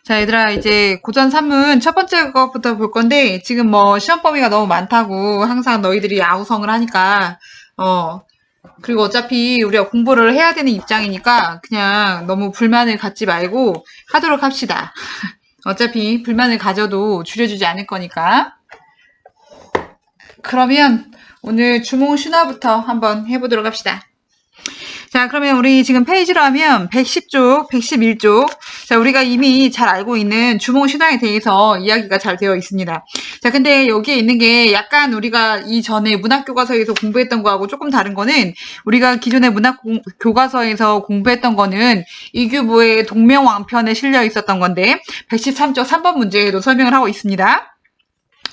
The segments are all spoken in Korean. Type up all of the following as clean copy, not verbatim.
자, 얘들아, 이제 고전 3문 첫 번째 것부터 볼 건데, 지금 뭐 시험 범위가 너무 많다고 항상 너희들이 아우성을 하니까, 그리고 어차피 우리가 공부를 해야 되는 입장이니까 그냥 너무 불만을 갖지 말고 하도록 합시다. 어차피 불만을 가져도 줄여주지 않을 거니까. 그러면 오늘 주몽슈나부터 한번 해보도록 합시다. 자, 그러면 우리 지금 페이지로 하면 110쪽, 111쪽. 자, 우리가 이미 잘 알고 있는 주몽슈나에 대해서 이야기가 잘 되어 있습니다. 자, 근데 여기에 있는 게 약간 우리가 이전에 문학교과서에서 공부했던 거하고 조금 다른 거는 우리가 기존의 문학교과서에서 공부했던 거는 이규보의 동명왕편에 실려 있었던 건데 113쪽 3번 문제에도 설명을 하고 있습니다.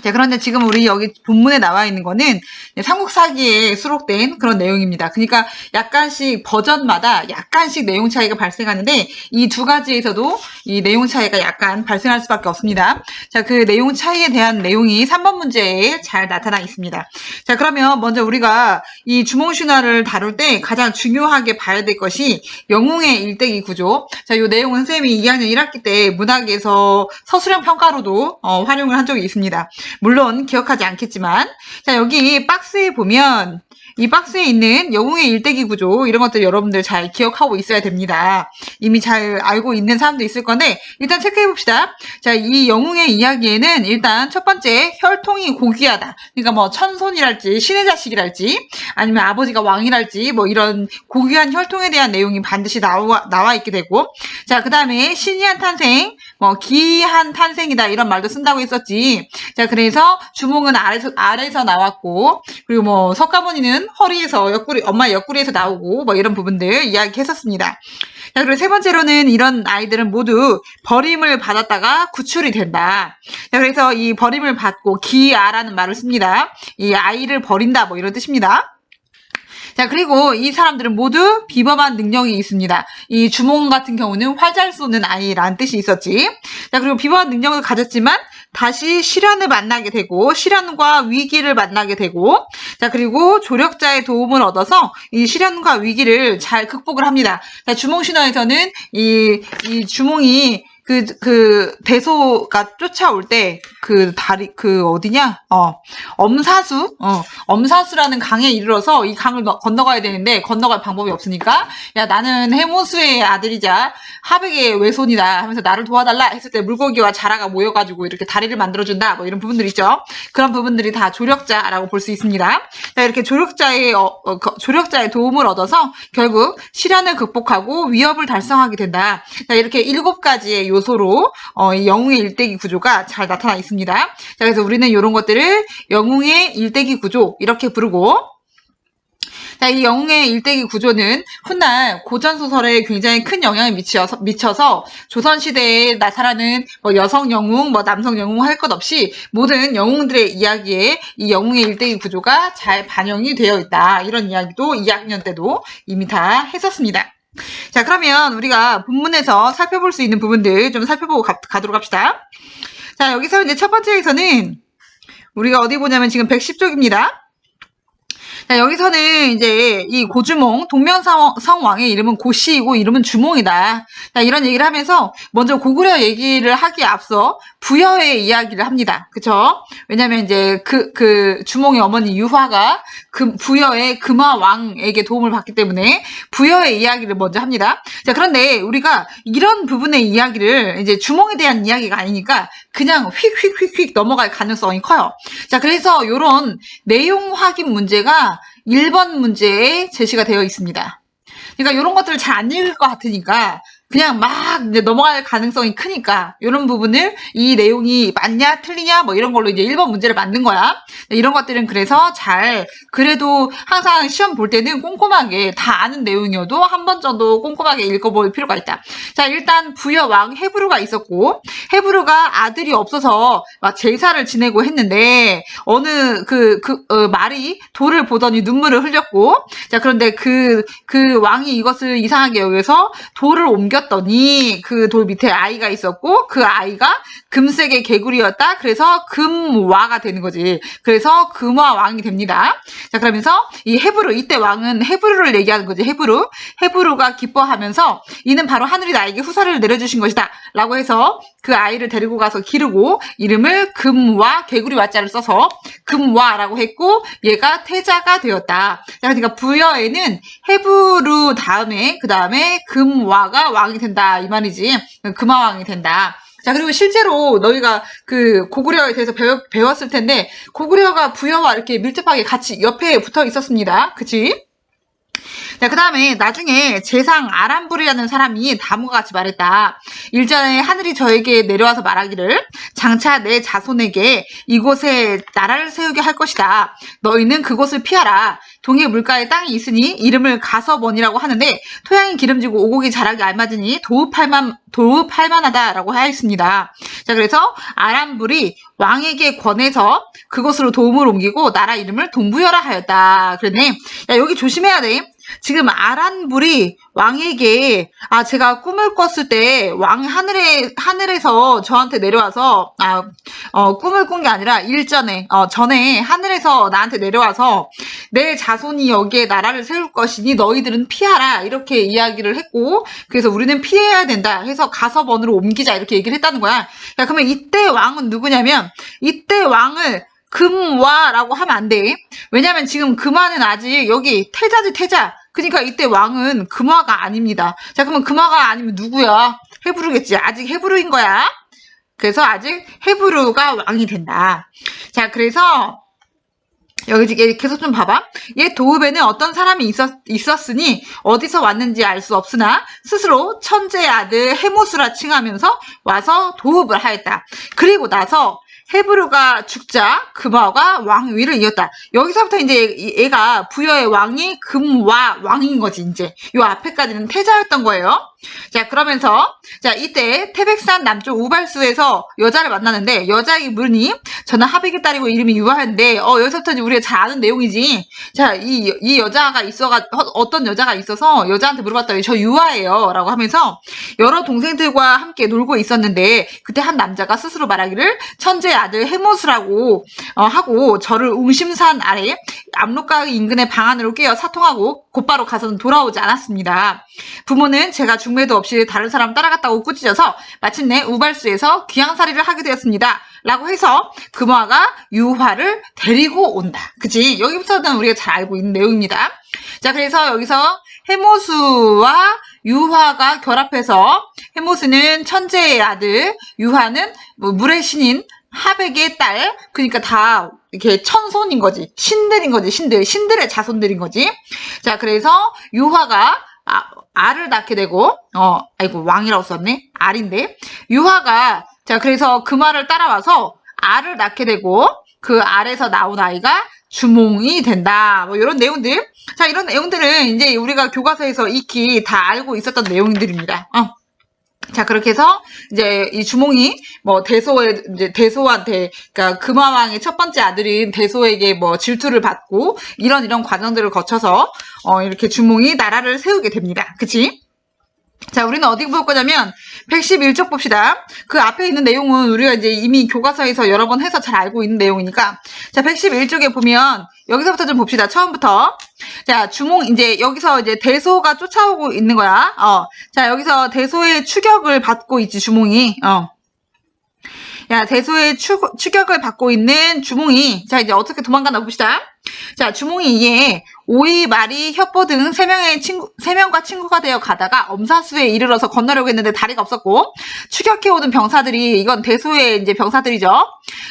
자, 그런데 지금 우리 여기 본문에 나와 있는 거는 삼국사기에 수록된 그런 내용입니다. 그러니까 약간씩 버전마다 약간씩 내용 차이가 발생하는데 이 두 가지에서도 이 내용 차이가 약간 발생할 수밖에 없습니다. 자, 그 내용 차이에 대한 내용이 3번 문제에 잘 나타나 있습니다. 자, 그러면 먼저 우리가 이 주몽슈나를 다룰 때 가장 중요하게 봐야 될 것이 영웅의 일대기 구조. 자, 이 내용은 선생님이 2학년 1학기 때 문학에서 서술형 평가로도 활용을 한 적이 있습니다. 물론 기억하지 않겠지만, 자, 여기 박스에 보면 이 박스에 있는 영웅의 일대기 구조 이런 것들 여러분들 잘 기억하고 있어야 됩니다. 이미 잘 알고 있는 사람도 있을 건데 일단 체크해 봅시다. 자, 이 영웅의 이야기에는 일단 첫 번째 혈통이 고귀하다. 그러니까 뭐 천손이랄지 신의 자식이랄지 아니면 아버지가 왕이랄지 뭐 이런 고귀한 혈통에 대한 내용이 반드시 나와 있게 되고, 자, 그 다음에 신이한 탄생, 뭐 기이한 탄생이다 이런 말도 쓴다고 했었지. 자, 그래서 주몽은 아래서 나왔고, 그리고 뭐 석가모니는 허리에서 엄마의 옆구리에서 나오고 뭐 이런 부분들 이야기했었습니다. 자, 그리고 세 번째로는 이런 아이들은 모두 버림을 받았다가 구출이 된다. 자, 그래서 이 버림을 받고 기아라는 말을 씁니다. 이 아이를 버린다 뭐 이런 뜻입니다. 자, 그리고 이 사람들은 모두 비범한 능력이 있습니다. 이 주몽 같은 경우는 활 잘 쏘는 아이라는 뜻이 있었지. 자, 그리고 비범한 능력을 가졌지만 다시 시련을 만나게 되고 시련과 위기를 만나게 되고, 자, 그리고 조력자의 도움을 얻어서 이 시련과 위기를 잘 극복을 합니다. 자, 주몽신화에서는 이 주몽이 대소가 쫓아올 때, 어디냐? 엄사수라는 강에 이르러서 이 강을 건너가야 되는데, 건너갈 방법이 없으니까, 야, 나는 해모수의 아들이자 하백의 외손이다 하면서 나를 도와달라 했을 때 물고기와 자라가 모여가지고 이렇게 다리를 만들어준다, 뭐 이런 부분들 있죠. 그런 부분들이 다 조력자라고 볼 수 있습니다. 자, 이렇게 조력자의 도움을 얻어서 결국 시련을 극복하고 위협을 달성하게 된다. 자, 이렇게 7가지의 요소로 이 영웅의 일대기 구조가 잘 나타나 있습니다. 자, 그래서 우리는 이런 것들을 영웅의 일대기 구조 이렇게 부르고, 자, 이 영웅의 일대기 구조는 훗날 고전소설에 굉장히 큰 영향을 미쳐서 조선시대에 나타나는 뭐 여성 영웅, 뭐 남성 영웅 할 것 없이 모든 영웅들의 이야기에 이 영웅의 일대기 구조가 잘 반영이 되어 있다. 이런 이야기도 2학년 때도 이미 다 했었습니다. 자, 그러면 우리가 본문에서 살펴볼 수 있는 부분들 좀 살펴보고 가도록 합시다. 자, 여기서 이제 첫 번째에서는 우리가 어디 보냐면 지금 110쪽입니다. 자, 여기서는 이제 이 고주몽, 동명성왕의 이름은 고씨이고 이름은 주몽이다. 자, 이런 얘기를 하면서 먼저 고구려 얘기를 하기에 앞서 부여의 이야기를 합니다. 그쵸? 왜냐면 이제 주몽의 어머니 유화가 부여의 금화왕에게 도움을 받기 때문에 부여의 이야기를 먼저 합니다. 자, 그런데 우리가 이런 부분의 이야기를 이제 주몽에 대한 이야기가 아니니까 그냥 휙휙휙휙 넘어갈 가능성이 커요. 자, 그래서 이런 내용 확인 문제가 1번 문제에 제시가 되어 있습니다. 그러니까 이런 것들을 잘 안 읽을 것 같으니까 그냥 막 이제 넘어갈 가능성이 크니까 이런 부분을 이 내용이 맞냐 틀리냐 뭐 이런 걸로 이제 1번 문제를 만든 거야. 이런 것들은 그래서 그래도 항상 시험 볼 때는 꼼꼼하게 다 아는 내용이어도 한 번 정도 꼼꼼하게 읽어볼 필요가 있다. 자, 일단 부여왕 헤브루가 있었고, 헤브루가 아들이 없어서 막 제사를 지내고 했는데 어느 말이 돌을 보더니 눈물을 흘렸고, 자, 그런데 그 왕이 이것을 이상하게 여겨서 돌을 옮겨 옮겼더니 그 돌 밑에 아이가 있었고 그 아이가 금색의 개구리였다. 그래서 금와가 되는 거지. 그래서 금와 왕이 됩니다. 자, 그러면서 이 헤브루, 이때 왕은 헤브루를 얘기하는 거지. 헤브루가 기뻐하면서 이는 바로 하늘이 나에게 후사를 내려주신 것이다 라고 해서 그 아이를 데리고 가서 기르고 이름을 금와 개구리 와자를 써서 금와라고 했고 얘가 태자가 되었다. 자, 그러니까 부여에는 헤브루 다음에 그 다음에 금와가 왕이 된다 이 말이지. 금화왕이 된다. 자, 그리고 실제로 너희가 그 고구려에 대해서 배웠을 텐데 고구려가 부여와 이렇게 밀접하게 같이 옆에 붙어 있었습니다. 그치? 자, 그 다음에 나중에 제상 아람불이라는 사람이 다음과 같이 말했다. 일전에 하늘이 저에게 내려와서 말하기를 장차 내 자손에게 이곳에 나라를 세우게 할 것이다. 너희는 그곳을 피하라. 동해 물가에 땅이 있으니 이름을 가서번이라고 하는데 토양이 기름지고 오곡이 자라기 알맞으니 도읍할 만하다라고 하였습니다. 자, 그래서 아람불이 왕에게 권해서 그곳으로 도움을 옮기고 나라 이름을 동부여라 하였다. 그러네. 야, 여기 조심해야 돼. 지금 아란불이 왕에게 제가 꿈을 꿨을 때 왕 하늘에서 저한테 내려와서 꿈을 꾼 게 아니라 전에 하늘에서 나한테 내려와서 내 자손이 여기에 나라를 세울 것이니 너희들은 피하라 이렇게 이야기를 했고 그래서 우리는 피해야 된다 해서 가서번으로 옮기자 이렇게 얘기를 했다는 거야. 야, 그러면 이때 왕은 누구냐면 이때 왕을 금와라고 하면 안 돼. 왜냐면 지금 금화는 아직 여기 태자지 태자. 그러니까 이때 왕은 금화가 아닙니다. 자, 그러면 금화가 아니면 누구야? 헤브루겠지. 아직 헤브루인 거야. 그래서 아직 헤브루가 왕이 된다. 자, 그래서 여기 계속 좀 봐봐. 얘 도읍에는 어떤 사람이 있었으니 어디서 왔는지 알 수 없으나 스스로 천재의 아들 헤모스라 칭하면서 와서 도읍을 하였다. 그리고 나서 헤브루가 죽자 금화가 왕위를 이었다. 여기서부터 이제 얘가 부여의 왕이 금와 왕인 거지. 이제 요 앞에까지는 태자였던 거예요. 자, 그러면서 자, 이때 태백산 남쪽 우발수에서 여자를 만나는데 여자의 물으니 저는 하백의 딸이고 이름이 유하인데 여기서부터 이제 우리가 잘 아는 내용이지. 자, 이 여자가 어떤 여자가 있어서 여자한테 물어봤더니 저 유하예요 라고 하면서 여러 동생들과 함께 놀고 있었는데 그때 한 남자가 스스로 말하기를 천재의 아들 헤모스라고 하고 저를 웅심산 아래 압록강 인근의 방 안으로 깨어 사통하고 곧바로 가서는 돌아오지 않았습니다. 부모는 제가 중매도 없이 다른 사람 따라갔다고 꾸짖어서 마침내 우발수에서 귀양살이를 하게 되었습니다. 라고 해서 금화가 유화를 데리고 온다. 그치? 여기부터는 우리가 잘 알고 있는 내용입니다. 자, 그래서 여기서 헤모수와 유화가 결합해서 헤모수는 천재의 아들, 유화는 물의 신인 하백의 딸, 그러니까 다 이렇게 천손인 거지. 신들인 거지. 신들의 자손들인 거지. 자, 그래서 유화가 알을 낳게 되고, 아이고, 왕이라고 썼네. 알인데. 유화가, 자, 그래서 금화를 따라와서 알을 낳게 되고, 그 알에서 나온 아이가 주몽이 된다. 뭐, 이런 내용들. 자, 이런 내용들은 이제 우리가 교과서에서 익히 다 알고 있었던 내용들입니다. 자, 그렇게 해서 이제 이 주몽이 뭐 대소한테 그러니까 금화왕의 첫 번째 아들인 대소에게 뭐 질투를 받고 이런 과정들을 거쳐서 이렇게 주몽이 나라를 세우게 됩니다. 그치? 자, 우리는 어디 볼 거냐면 111쪽 봅시다. 그 앞에 있는 내용은 우리가 이제 이미 교과서에서 여러 번 해서 잘 알고 있는 내용이니까. 자, 111쪽에 보면 여기서부터 좀 봅시다. 처음부터. 자, 주몽 이제 여기서 이제 대소가 쫓아오고 있는 거야. 자, 여기서 대소의 추격을 받고 있지, 주몽이. 야, 대소의 추격을 받고 있는 주몽이. 자, 이제 어떻게 도망가나 봅시다. 자, 주몽이 이에 오이, 마리, 혁보 등 3명과 친구가 되어 가다가 엄사수에 이르러서 건너려고 했는데 다리가 없었고, 추격해오던 병사들이, 이건 대소의 이제 병사들이죠.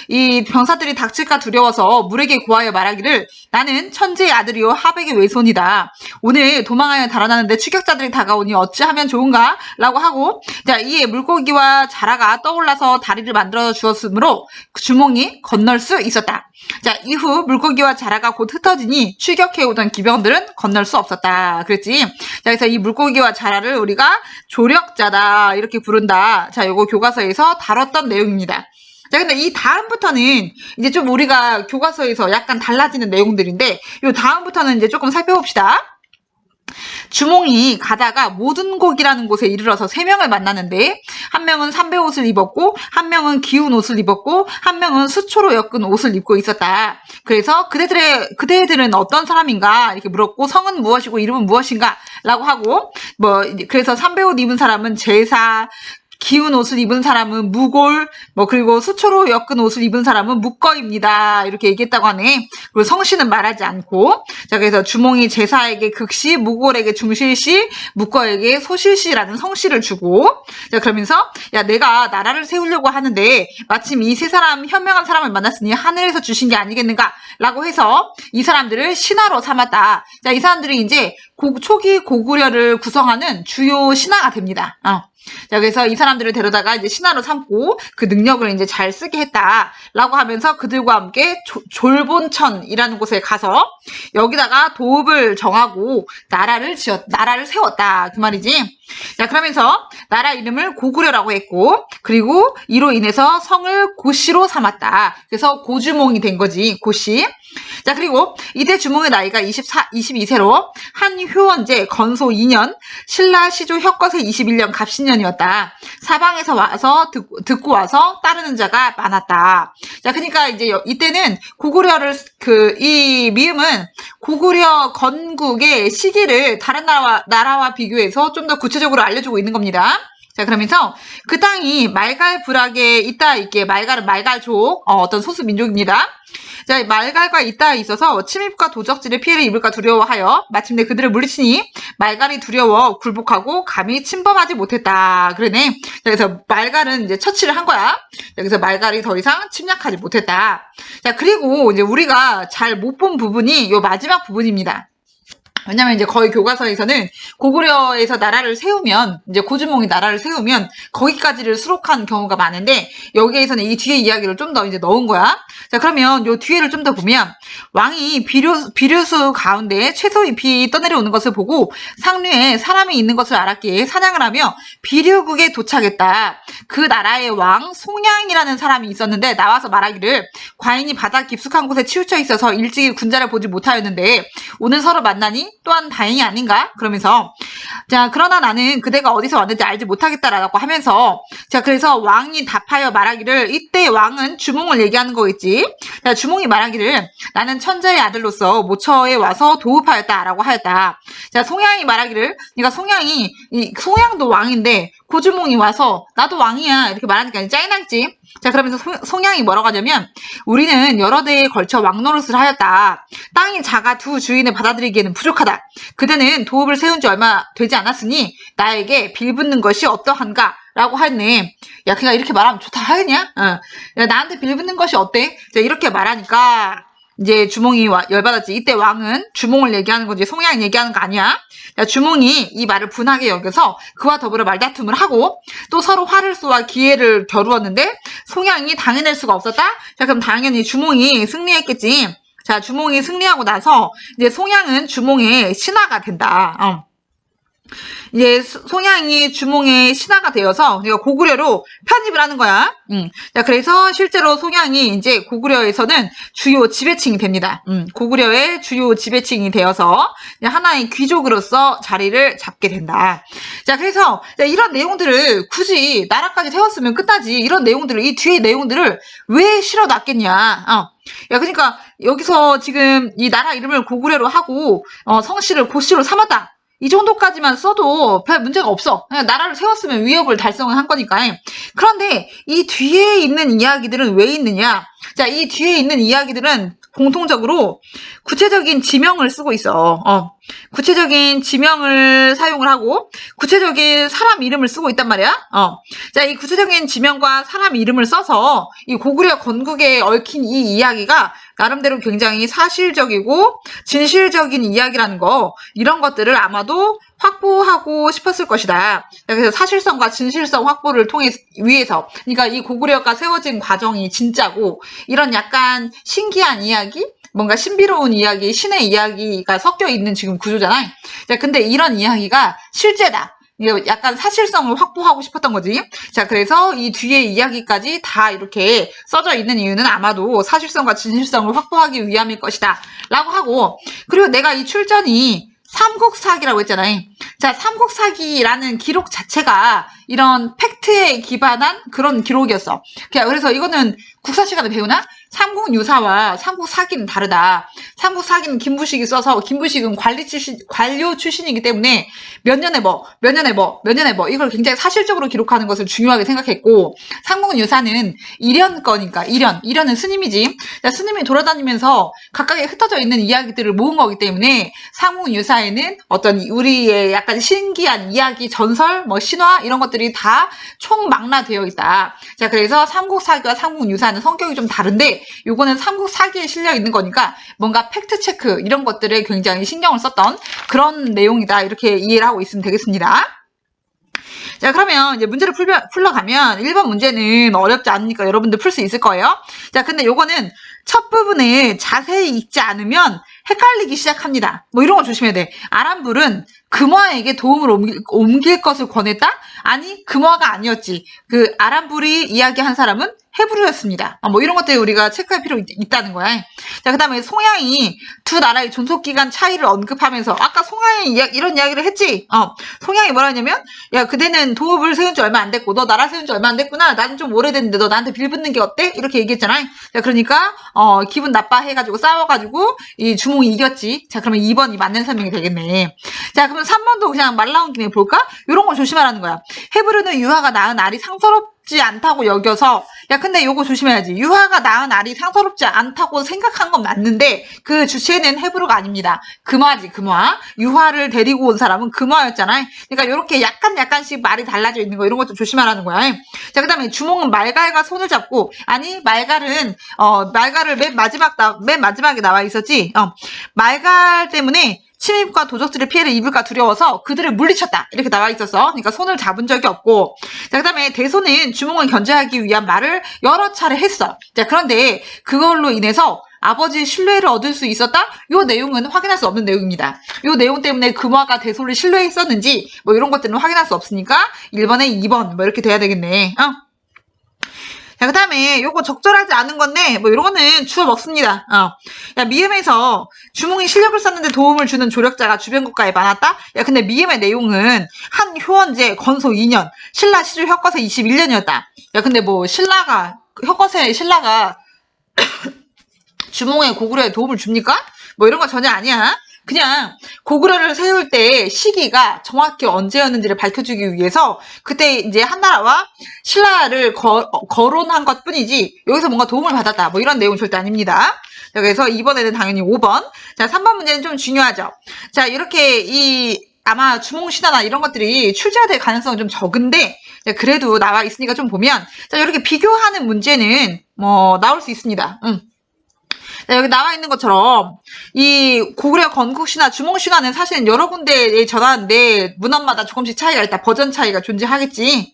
이 병사들이 닥칠까 두려워서 물에게 구하여 말하기를 나는 천재의 아들이요 하백의 외손이다. 오늘 도망하여 달아나는데 추격자들이 다가오니 어찌하면 좋은가? 라고 하고, 자, 이에 물고기와 자라가 떠올라서 다리를 만들어 주었으므로 주몽이 건널 수 있었다. 자, 이후 물고기와 자라가 곧 흩어지니 추격해오던 기병들은 건널 수 없었다. 그랬지? 자, 그래서 이 물고기와 자라를 우리가 조력자다. 이렇게 부른다. 자, 요거 교과서에서 다뤘던 내용입니다. 자, 근데 이 다음부터는 이제 좀 우리가 교과서에서 약간 달라지는 내용들인데, 요 다음부터는 이제 조금 살펴봅시다. 주몽이 가다가 모든 곡이라는 곳에 이르러서 3명을 만나는데 한 명은 삼배 옷을 입었고 한 명은 기운 옷을 입었고 한 명은 수초로 엮은 옷을 입고 있었다. 그래서 그대들은 어떤 사람인가 이렇게 물었고 성은 무엇이고 이름은 무엇인가 라고 하고 그래서 삼배 옷 입은 사람은 제사, 기운 옷을 입은 사람은 무골, 그리고 수초로 엮은 옷을 입은 사람은 묵거입니다. 이렇게 얘기했다고 하네. 그리고 성씨는 말하지 않고. 자, 그래서 주몽이 제사에게 극씨, 무골에게 중실씨, 묵거에게 소실씨라는 성씨를 주고. 자, 그러면서, 야, 내가 나라를 세우려고 하는데, 마침 이 3사람, 현명한 사람을 만났으니 하늘에서 주신 게 아니겠는가? 라고 해서 이 사람들을 신하로 삼았다. 자, 이 사람들이 이제 초기 고구려를 구성하는 주요 신하가 됩니다. 자, 그래서 이 사람들을 데려다가 이제 신하로 삼고 그 능력을 이제 잘 쓰게 했다라고 하면서 그들과 함께 졸본천이라는 곳에 가서 여기다가 도읍을 정하고 나라를 세웠다. 그 말이지. 자, 그러면서 나라 이름을 고구려라고 했고, 그리고 이로 인해서 성을 고씨로 삼았다. 그래서 고주몽이 된 거지, 고씨. 자, 그리고 이때 주몽의 나이가 22세로 한효원제 건소 2년, 신라 시조 혁거세 21년 갑신년이었다. 사방에서 와서 듣고 와서 따르는 자가 많았다. 자, 그러니까 이제 이때는 고구려를 이 미음은 고구려 건국의 시기를 다른 나라와 비교해서 좀 더 구체적으로 알려주고 있는 겁니다. 자, 그러면서 그 땅이 말갈불악에 있다 있게, 말갈은 말갈족, 어떤 소수 민족입니다. 자, 말갈과 있다 있어서 침입과 도적질의 피해를 입을까 두려워하여 마침내 그들을 물리치니 말갈이 두려워 굴복하고 감히 침범하지 못했다. 그러네. 자, 그래서 말갈은 이제 처치를 한 거야. 여기서 말갈이 더 이상 침략하지 못했다. 자, 그리고 이제 우리가 잘 못 본 부분이 요 마지막 부분입니다. 왜냐면 이제 거의 교과서에서는 고구려에서 나라를 세우면, 이제 고주몽이 나라를 세우면 거기까지를 수록한 경우가 많은데 여기에서는 이 뒤에 이야기를 좀 더 이제 넣은 거야. 자, 그러면 요 뒤에를 좀 더 보면 왕이 비류수 가운데 채소잎이 떠내려오는 것을 보고 상류에 사람이 있는 것을 알았기에 사냥을 하며 비류국에 도착했다. 그 나라의 왕 송양이라는 사람이 있었는데 나와서 말하기를 과인이 바다 깊숙한 곳에 치우쳐 있어서 일찍이 군자를 보지 못하였는데 오늘 서로 만나니 또한 다행이 아닌가? 그러면서 자, 그러나 나는 그대가 어디서 왔는지 알지 못하겠다라고 하면서 자, 그래서 왕이 답하여 말하기를 이때 왕은 주몽을 얘기하는 거겠지. 자, 주몽이 말하기를 나는 천자의 아들로서 모처에 와서 도읍하였다라고 하였다. 자, 송양이 말하기를 그러니까 송양도 왕인데 고주몽이 와서 나도 왕이야 이렇게 말하니까 짜증났지. 자, 그러면서 송양이 뭐라고 하냐면 우리는 여러 대에 걸쳐 왕노릇을 하였다. 땅이 작아 두 주인을 받아들이기에는 부족하다. 그대는 도읍을 세운 지 얼마 되지 않았으니 나에게 빌붙는 것이 어떠한가? 라고 했네. 야, 그냥 이렇게 말하면 좋다 하겠냐? 야, 나한테 빌붙는 것이 어때? 자, 이렇게 말하니까 이제 주몽이 열받았지. 이때 왕은 주몽을 얘기하는 거지 송양 얘기하는 거 아니야. 야, 주몽이 이 말을 분하게 여겨서 그와 더불어 말다툼을 하고 또 서로 화를 쏘아 기회를 겨루었는데 송양이 당해낼 수가 없었다. 자, 그럼 당연히 주몽이 승리했겠지. 자, 주몽이 승리하고 나서 이제 송양은 주몽의 신하가 된다. 이제 송양이 주몽의 신하가 되어서 고구려로 편입을 하는 거야. 자, 그래서 실제로 송양이 이제 고구려에서는 주요 지배층이 됩니다. 고구려의 주요 지배층이 되어서 하나의 귀족으로서 자리를 잡게 된다. 자, 그래서 이런 내용들을 굳이 나라까지 세웠으면 끝나지. 이런 내용들을, 이 뒤에 내용들을 왜 실어놨겠냐. 야, 그러니까 여기서 지금 이 나라 이름을 고구려로 하고 성씨를 고씨로 삼았다. 이 정도까지만 써도 별 문제가 없어. 그냥 나라를 세웠으면 위협을 달성을 한 거니까. 그런데 이 뒤에 있는 이야기들은 왜 있느냐? 자, 이 뒤에 있는 이야기들은 공통적으로 구체적인 지명을 쓰고 있어. 구체적인 지명을 사용을 하고 구체적인 사람 이름을 쓰고 있단 말이야. 자, 이 구체적인 지명과 사람 이름을 써서 이 고구려 건국에 얽힌 이 이야기가 나름대로 굉장히 사실적이고 진실적인 이야기라는 거, 이런 것들을 아마도 확보하고 싶었을 것이다. 그래서 사실성과 진실성 확보를 위해서, 그러니까 이 고구려가 세워진 과정이 진짜고 이런 약간 신기한 이야기, 뭔가 신비로운 이야기, 신의 이야기가 섞여 있는 지금 구조잖아. 자, 근데 이런 이야기가 실제다. 약간 사실성을 확보하고 싶었던 거지. 자, 그래서 이 뒤에 이야기까지 다 이렇게 써져 있는 이유는 아마도 사실성과 진실성을 확보하기 위함일 것이다 라고 하고, 그리고 내가 이 출전이 삼국사기라고 했잖아요. 자, 삼국사기라는 기록 자체가 이런 팩트에 기반한 그런 기록이었어. 그래서 이거는 국사 시간에 배우나? 삼국유사와 삼국사기는 다르다. 삼국사기는 김부식이 써서, 김부식은 관료 출신이기 때문에 몇 년에 뭐 이걸 굉장히 사실적으로 기록하는 것을 중요하게 생각했고, 삼국유사는 일연 거니까, 일연은 스님이지. 자, 스님이 돌아다니면서 각각에 흩어져 있는 이야기들을 모은 거기 때문에 삼국유사에는 어떤 우리의 약간 신기한 이야기, 전설, 뭐 신화 이런 것들이 다 총망라되어 있다. 자, 그래서 삼국사기와 삼국유사는 성격이 좀 다른데 요거는 삼국사기에 실려 있는 거니까 뭔가 팩트체크 이런 것들에 굉장히 신경을 썼던 그런 내용이다. 이렇게 이해를 하고 있으면 되겠습니다. 자, 그러면 이제 문제를 풀러가면 1번 문제는 어렵지 않으니까 여러분들 풀 수 있을 거예요. 자, 근데 요거는 첫 부분을 자세히 읽지 않으면 헷갈리기 시작합니다. 뭐 이런 거 조심해야 돼. 아람불은 금화에게 도움을 옮길 것을 권했다? 아니, 금화가 아니었지. 그 아람불이 이야기한 사람은 헤브루였습니다. 뭐 이런 것들 우리가 체크할 필요 있다는 거야. 자, 그 다음에 송양이 두 나라의 존속기간 차이를 언급하면서 아까 송양이 이런 이야기를 했지. 송양이 뭐라 했냐면, 야, 그대는 도읍을 세운 지 얼마 안 됐고 너 나라 세운 지 얼마 안 됐구나. 나는 좀 오래됐는데 너 나한테 빌붙는 게 어때? 이렇게 얘기했잖아. 자, 그러니까 기분 나빠해가지고 싸워가지고 이 주몽이 이겼지. 자, 그러면 2번이 맞는 설명이 되겠네. 자, 그러면 3번도 그냥 말 나온 김에 볼까? 이런 걸 조심하라는 거야. 헤브르는 유화가 낳은 알이 상서롭지 않다고 여겨서, 야, 근데 요거 조심해야지. 유화가 낳은 알이 상서롭지 않다고 생각한 건 맞는데 그 주체는 헤브르가 아닙니다. 금화지, 금화. 유화를 데리고 온 사람은 금화였잖아. 그러니까 요렇게 약간씩 말이 달라져 있는 거 이런 것도 조심하라는 거야. 자, 그 다음에 주몽은 말갈과 손을 잡고, 아니, 말갈을 맨 마지막에 나와 있었지. 말갈 때문에 침입과 도적들의 피해를 입을까 두려워서 그들을 물리쳤다. 이렇게 나와 있었어. 그러니까 손을 잡은 적이 없고. 자, 그 다음에 대소는 주몽을 견제하기 위한 말을 여러 차례 했어. 자, 그런데 그걸로 인해서 아버지의 신뢰를 얻을 수 있었다? 요 내용은 확인할 수 없는 내용입니다. 요 내용 때문에 금화가 대소를 신뢰했었는지 뭐 이런 것들은 확인할 수 없으니까 1번에 2번 뭐 이렇게 돼야 되겠네. 자, 그 다음에 요거 적절하지 않은 건데, 뭐, 이런 거는 주워 먹습니다. 야, 미음에서 주몽이 실력을 쌓는데 도움을 주는 조력자가 주변 국가에 많았다? 야, 근데 미음의 내용은 한 효원제 건소 2년, 신라 시주 혁거세 21년이었다. 야, 근데 뭐, 혁거세 신라가 주몽의 고구려에 도움을 줍니까? 뭐 이런 거 전혀 아니야. 그냥 고구려를 세울 때 시기가 정확히 언제였는지를 밝혀주기 위해서 그때 이제 한나라와 신라를 거론한 것 뿐이지 여기서 뭔가 도움을 받았다 뭐 이런 내용은 절대 아닙니다. 그래서 이번에는 당연히 5번. 자, 3번 문제는 좀 중요하죠. 자, 이렇게 아마 주몽신화나 이런 것들이 출제될 가능성은 좀 적은데 그래도 나와 있으니까 좀 보면 자, 이렇게 비교하는 문제는 뭐 나올 수 있습니다. 자, 여기 나와 있는 것처럼 이 고구려 건국신화, 주몽신화는 사실은 여러 군데에 전하는데 문헌마다 조금씩 차이가 있다. 버전 차이가 존재하겠지.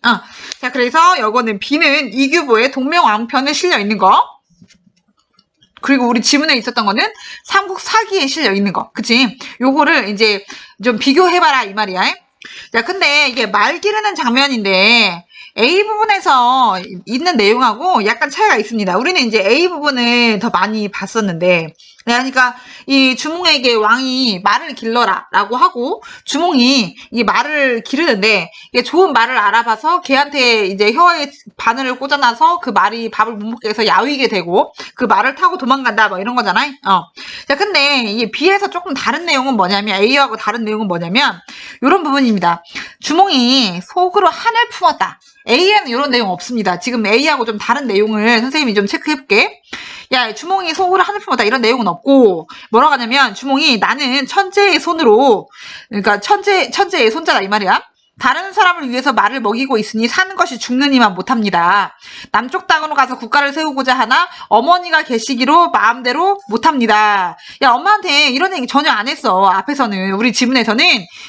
자, 그래서 요거는 B는 이규보의 동명왕편에 실려 있는 거. 그리고 우리 지문에 있었던 거는 삼국사기에 실려 있는 거. 그치? 요거를 이제 좀 비교해봐라 이 말이야. 자, 근데 이게 말 기르는 장면인데 A 부분에서 있는 내용하고 약간 차이가 있습니다. 우리는 이제 A 부분을 더 많이 봤었는데, 그러니까 이 주몽에게 왕이 말을 길러라 라고 하고 주몽이 이 말을 기르는데 이게 좋은 말을 알아봐서 걔한테 이제 혀에 바늘을 꽂아놔서 그 말이 밥을 못 먹게 해서 야위게 되고 그 말을 타고 도망간다 뭐 이런 거잖아요. 자, 근데 이 B에서 조금 다른 내용은 뭐냐면 A하고 다른 내용은 뭐냐면 이런 부분입니다. 주몽이 속으로 한을 품었다. A에는 이런 내용 없습니다. 지금 A하고 좀 다른 내용을 선생님이 좀 체크해볼게. 야, 주몽이 속으로 한을 품었다. 이런 내용은 없고, 뭐라고 하냐면, 주몽이 나는 천재의 손으로, 그러니까 천재의 손자다, 이 말이야. 다른 사람을 위해서 말을 먹이고 있으니 사는 것이 죽느니만 못합니다. 남쪽 땅으로 가서 국가를 세우고자 하나 어머니가 계시기로 마음대로 못합니다. 야, 엄마한테 이런 얘기 전혀 안 했어. 앞에서는 우리 지문에서는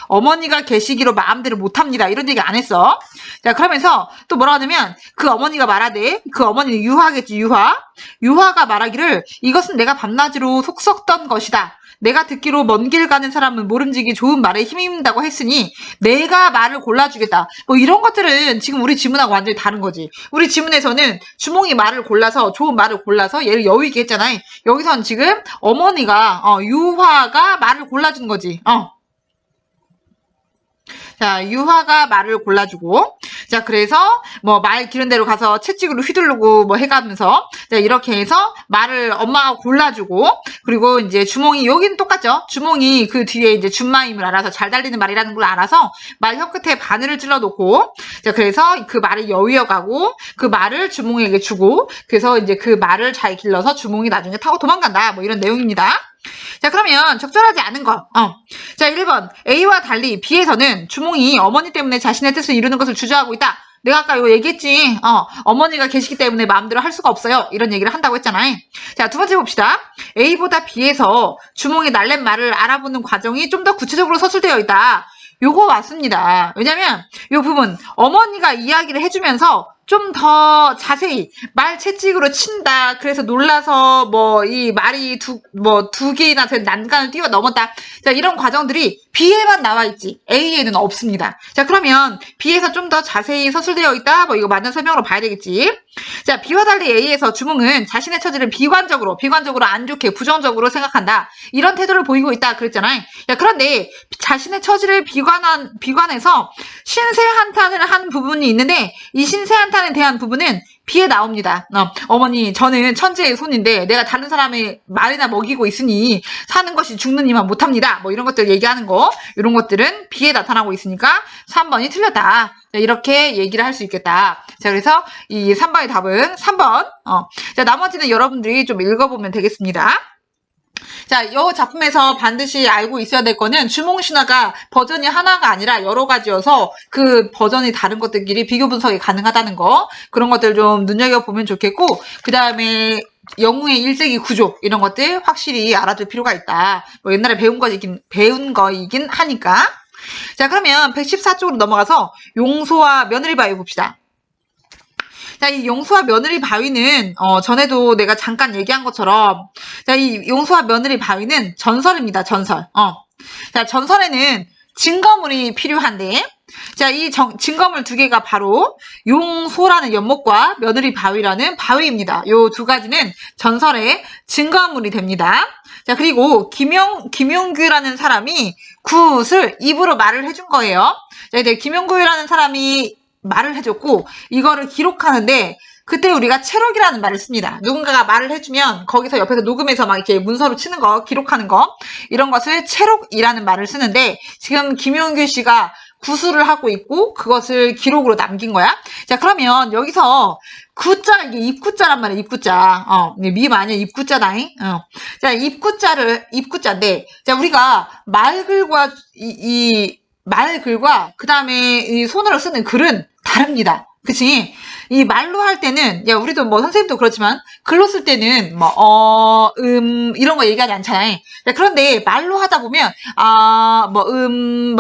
어머니가 계시기로 마음대로 못합니다. 이런 얘기 안 했어. 자, 그러면서 또 뭐라고 하냐면 그 어머니가 말하되, 그 어머니는 유화겠지, 유화가 말하기를 이것은 내가 밤낮으로 속 썩던 것이다. 내가 듣기로 먼 길 가는 사람은 모름지기 좋은 말에 힘입는다고 했으니 내가 말을 골라주겠다. 뭐 이런 것들은 지금 우리 지문하고 완전히 다른 거지. 우리 지문에서는 주몽이 말을 골라서 좋은 말을 골라서 얘를 여유 있게 했잖아요. 여기선 지금 어머니가 유화가 말을 골라준 거지. 자, 유화가 말을 골라주고, 자, 그래서 뭐 말 기른 대로 가서 채찍으로 휘두르고 뭐 해가면서, 자, 이렇게 해서 말을 엄마가 골라주고, 그리고 이제 주몽이, 여기는 똑같죠? 주몽이 그 뒤에 이제 준마임을 알아서 잘 달리는 말이라는 걸 알아서 말 혀끝에 바늘을 찔러 놓고, 자, 그래서 그 말을 여위어가고, 그 말을 주몽에게 주고, 그래서 이제 그 말을 잘 길러서 주몽이 나중에 타고 도망간다. 뭐 이런 내용입니다. 자, 그러면 적절하지 않은 것. 자, 1번. A와 달리 B에서는 주몽이 어머니 때문에 자신의 뜻을 이루는 것을 주저하고 있다. 내가 아까 이거 얘기했지. 어머니가 계시기 때문에 마음대로 할 수가 없어요. 이런 얘기를 한다고 했잖아요. 자, 두 번째 봅시다. A보다 B에서 주몽이 날랜 말을 알아보는 과정이 좀 더 구체적으로 서술되어 있다. 요거 맞습니다. 왜냐면 요 부분 어머니가 이야기를 해주면서 좀 더 자세히 말 채찍으로 친다. 그래서 놀라서 뭐 이 말이 두 개나 된 난간을 뛰어넘었다. 자, 이런 과정들이 B에만 나와 있지 A에는 없습니다. 자, 그러면 B에서 좀 더 자세히 서술되어 있다. 뭐 이거 맞는 설명으로 봐야 되겠지. 자, B와 달리 A에서 주몽은 자신의 처지를 비관적으로 안 좋게 부정적으로 생각한다. 이런 태도를 보이고 있다 그랬잖아요. 야, 그런데 자신의 처지를 비관해서 신세한탄을 한 부분이 있는데 이 신세한탄에 대한 부분은 B에 나옵니다. 어머니, 저는 천재의 손인데 내가 다른 사람의 말이나 먹이고 있으니 사는 것이 죽는 이만 못합니다. 뭐 이런 것들 얘기하는 거, 이런 것들은 B에 나타나고 있으니까 3번이 틀렸다. 자, 이렇게 얘기를 할 수 있겠다. 자, 그래서 이 3번의 답은 3번. 자, 나머지는 여러분들이 좀 읽어보면 되겠습니다. 자, 이 작품에서 반드시 알고 있어야 될 거는 주몽신화가 버전이 하나가 아니라 여러 가지여서 그 버전이 다른 것들끼리 비교 분석이 가능하다는 거, 그런 것들 좀 눈여겨보면 좋겠고, 그 다음에 영웅의 일제기 구조 이런 것들 확실히 알아둘 필요가 있다. 뭐 옛날에 배운 거이긴 하니까. 자, 그러면 114쪽으로 넘어가서 용소와 며느리 바위 봅시다. 자, 이 용소와 며느리 바위는 전에도 내가 잠깐 얘기한 것처럼, 자, 이 용소와 며느리 바위는 전설입니다. 전설. 자, 전설에는 증거물이 필요한데, 자, 이 증거물 두 개가 바로 용소라는 연못과 며느리 바위라는 바위입니다. 요 두 가지는 전설의 증거물이 됩니다. 자, 그리고 김용규라는 사람이 굿을 입으로 말을 해준 거예요. 자, 근데 김용규라는 사람이 말을 해줬고 이거를 기록하는데 그때 우리가 체록이라는 말을 씁니다. 누군가가 말을 해주면 거기서 옆에서 녹음해서 막 이렇게 문서로 치는 거, 기록하는 거, 이런 것을 체록이라는 말을 쓰는데 지금 김용규 씨가 구술을 하고 있고 그것을 기록으로 남긴 거야. 자, 그러면 여기서 구자, 이게 입구자란 말이야. 입구자. 미 아니야. 입구자다잉. 자, 입구자인데, 자, 우리가 말글과 말글과 그 다음에 이 손으로 쓰는 글은 다릅니다. 그치? 이 말로 할 때는, 야, 우리도 뭐 선생님도 그렇지만, 글로 쓸 때는 이런 거 얘기하지 않잖아요. 자, 그런데 말로 하다 보면,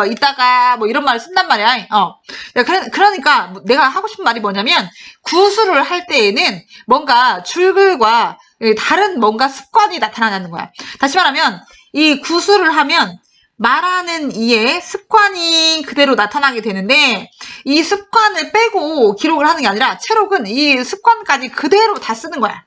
이따가, 뭐 이런 말을 쓴단 말이야. 자, 그러니까 내가 하고 싶은 말이 뭐냐면, 구술을 할 때에는 뭔가 줄글과 다른 뭔가 습관이 나타나는 거야. 다시 말하면, 이 구술을 하면, 말하는 이의 습관이 그대로 나타나게 되는데 이 습관을 빼고 기록을 하는 게 아니라 체록은 이 습관까지 그대로 다 쓰는 거야.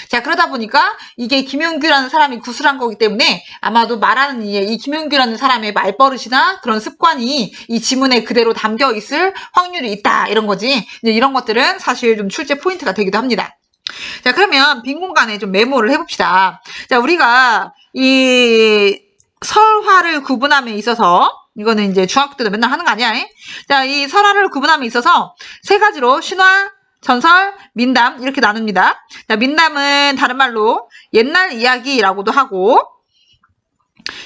자, 그러다 보니까 이게 김용규라는 사람이 구술한 거기 때문에 아마도 말하는 이의 이 김용규라는 사람의 말버릇이나 그런 습관이 이 지문에 그대로 담겨 있을 확률이 있다. 이런 거지. 이제 이런 것들은 사실 좀 출제 포인트가 되기도 합니다. 자, 그러면 빈 공간에 좀 메모를 해봅시다. 자, 우리가 이 설화를 구분함에 있어서 이거는 이제 중학교 때도 맨날 하는 거 아니야? 자, 이 설화를 구분함에 있어서 세 가지로 신화, 전설, 민담 이렇게 나눕니다. 자, 민담은 다른 말로 옛날 이야기라고도 하고,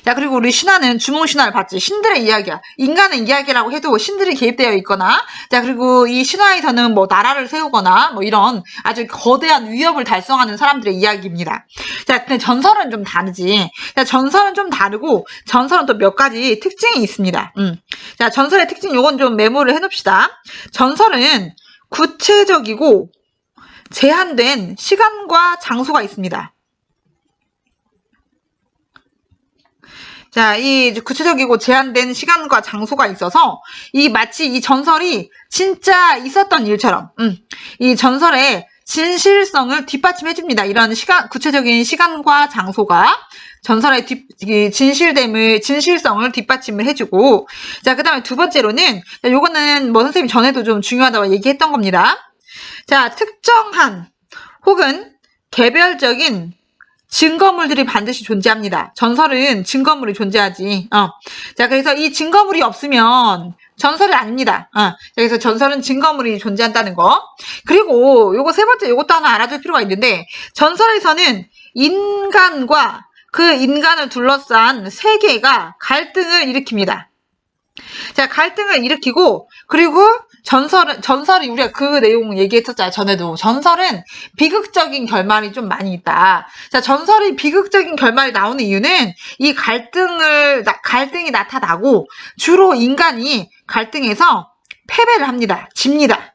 자, 그리고 우리 신화는 주몽신화를 봤지. 신들의 이야기야. 인간의 이야기라고 해도 신들이 개입되어 있거나, 자, 그리고 이 신화에서는 뭐 나라를 세우거나 뭐 이런 아주 거대한 위협을 달성하는 사람들의 이야기입니다. 자, 근데 전설은 좀 다르지. 자, 전설은 좀 다르고 전설은 또 몇 가지 특징이 있습니다. 자, 전설의 특징 요건 좀 메모를 해놓읍시다. 전설은 구체적이고 제한된 시간과 장소가 있습니다. 자, 이 구체적이고 제한된 시간과 장소가 있어서 마치 이 전설이 진짜 있었던 일처럼, 이 전설에 진실성을 뒷받침해줍니다. 이런 구체적인 시간과 장소가 전설의 진실성을 뒷받침을 해주고. 자, 그 다음에 두 번째로는, 요거는 뭐 선생님이 전에도 좀 중요하다고 얘기했던 겁니다. 자, 특정한 혹은 개별적인 증거물들이 반드시 존재합니다. 전설은 증거물이 존재하지. 자, 그래서 이 증거물이 없으면 전설이 아닙니다. 그래서 전설은 증거물이 존재한다는 거. 그리고 요거 세 번째, 요것도 하나 알아둘 필요가 있는데, 전설에서는 인간과 그 인간을 둘러싼 세계가 갈등을 일으킵니다. 자, 갈등을 일으키고, 그리고 전설이 우리가 그 내용 얘기했었잖아요. 전에도. 전설은 비극적인 결말이 좀 많이 있다. 자, 전설이 비극적인 결말이 나오는 이유는 이 갈등이 나타나고 주로 인간이 갈등에서 패배를 합니다. 집니다.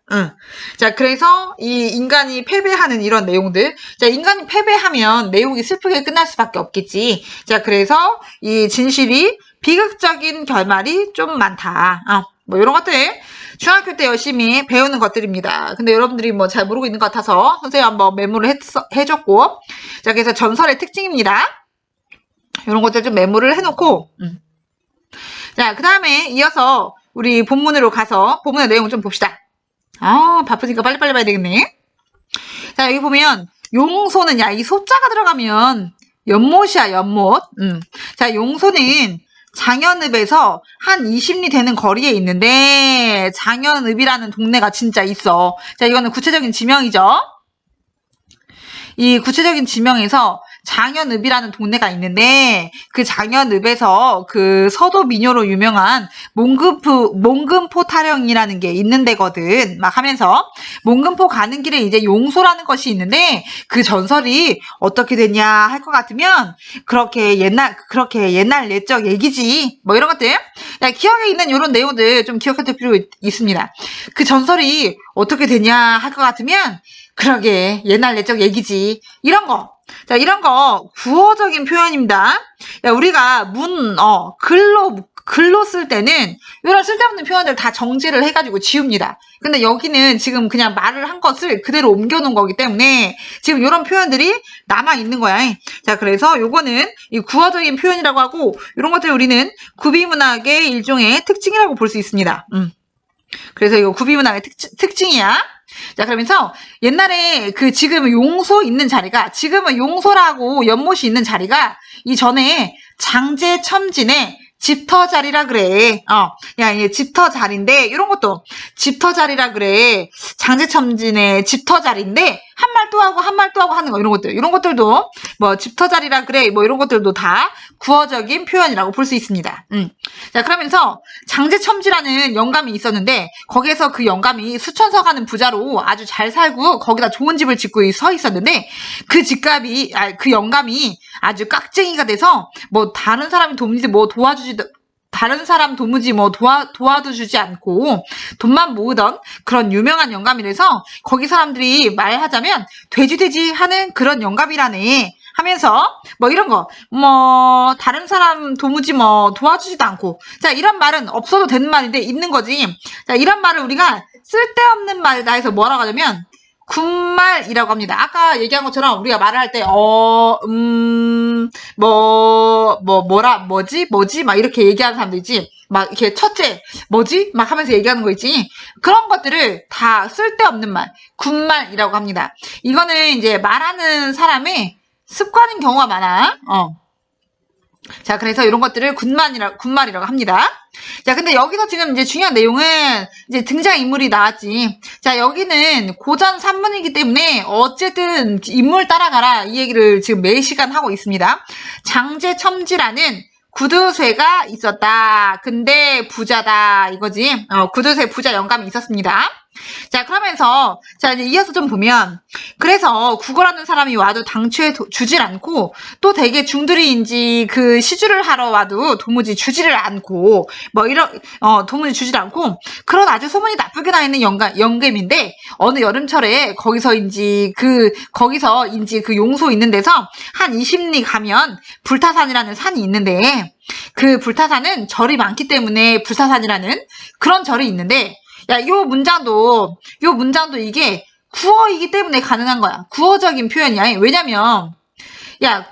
자, 그래서 이 인간이 패배하는 이런 내용들. 자, 인간이 패배하면 내용이 슬프게 끝날 수밖에 없겠지. 자, 그래서 이 진실이 비극적인 결말이 좀 많다. 뭐 이런 것들 중학교 때 열심히 배우는 것들입니다. 근데 여러분들이 뭐 잘 모르고 있는 것 같아서 선생님 한번 메모를 해줬고. 자, 그래서 전설의 특징입니다. 이런 것들 좀 메모를 해놓고. 자, 그 다음에 이어서 우리 본문으로 가서 본문의 내용 좀 봅시다. 바쁘니까 빨리빨리 봐야 되겠네. 자, 여기 보면 용소는, 야, 이 소자가 들어가면 연못이야, 연못. 자, 용소는 장현읍에서 한 20리 되는 거리에 있는데, 장현읍이라는 동네가 진짜 있어. 자, 이거는 구체적인 지명이죠. 이 구체적인 지명에서 장현읍이라는 동네가 있는데, 그 장현읍에서 그 서도 민요로 유명한 몽금포 타령이라는 게 있는 데거든. 막 하면서 몽금포 가는 길에 이제 용소라는 것이 있는데, 그 전설이 어떻게 됐냐 할 것 같으면 그렇게 옛날 옛적 얘기지. 뭐 이런 것들. 야, 기억에 있는 이런 내용들 좀 기억해 둘 필요가 있습니다. 그 전설이 어떻게 되냐 할 것 같으면 그러게 옛날 옛적 얘기지. 이런 거. 자, 이런 거 구어적인 표현입니다. 야, 우리가 글로 쓸 때는 이런 쓸데없는 표현들 다 정지를 해가지고 지웁니다. 근데 여기는 지금 그냥 말을 한 것을 그대로 옮겨놓은 거기 때문에 지금 이런 표현들이 남아있는 거야. 자, 그래서 요거는 이 구어적인 표현이라고 하고, 이런 것들 우리는 구비문학의 일종의 특징이라고 볼 수 있습니다. 그래서 이거 구비문학의 특징이야. 자, 그러면서 옛날에 지금 용소 있는 자리가, 지금은 용소라고 연못이 있는 자리가 이전에 장제첨진의 집터 자리라 그래. 야, 이게 집터 자리인데, 이런 것도 집터 자리라 그래. 장제첨진의 집터 자리인데, 한 말 또 하고 한 말 또 하고 하는 거, 이런 것들도 뭐 집터 자리라 그래. 뭐 이런 것들도 다 구어적인 표현이라고 볼 수 있습니다. 자, 그러면서 장제첨지라는 영감이 있었는데, 거기에서 그 영감이 수천서 가는 부자로 아주 잘 살고 거기다 좋은 집을 짓고 서 있었는데, 그 영감이 아주 깍쟁이가 돼서 뭐 다른 사람이 도무지 도와도 주지 않고 돈만 모으던 그런 유명한 영감이라서, 거기 사람들이 말하자면 돼지 하는 그런 영감이라네 하면서 뭐 이런 거, 뭐 다른 사람 도무지 도와주지도 않고. 자, 이런 말은 없어도 되는 말인데 있는 거지. 자, 이런 말을 우리가 쓸데없는 말이다 해서 뭐라고 하냐면 군말이라고 합니다. 아까 얘기한 것처럼 우리가 말을 할 때 뭐지 막 이렇게 얘기하는 사람들이지, 막 이렇게 첫째 뭐지 막 하면서 얘기하는 거 있지. 그런 것들을 다 쓸데없는 말, 군말이라고 합니다. 이거는 이제 말하는 사람의 습관인 경우가 많아. 자, 그래서 이런 것들을 군말이라고 합니다. 자, 근데 여기서 지금 이제 중요한 내용은 이제 등장인물이 나왔지. 자, 여기는 고전 산문이기 때문에 어쨌든 인물 따라가라 이 얘기를 지금 매 시간 하고 있습니다. 장제첨지라는 구두쇠가 있었다. 근데 부자다 이거지. 구두쇠 부자 영감이 있었습니다. 자, 그러면서 자, 이제 이어서 좀 보면, 그래서 국어라는 사람이 와도 당초에 주질 않고, 또 되게 중들이인지 그 시주를 하러 와도 도무지 주지를 않고, 뭐 이런 도무지 주질 않고, 그런 아주 소문이 나쁘게 나 있는 영감인데, 어느 여름철에 거기서인지 그 용소 있는 데서 한 20리 가면 불타산이라는 산이 있는데, 그 불타산은 절이 많기 때문에 불타산이라는 그런 절이 있는데, 야, 요 문장도 이게 구어이기 때문에 가능한 거야. 구어적인 표현이야. 왜냐면 야,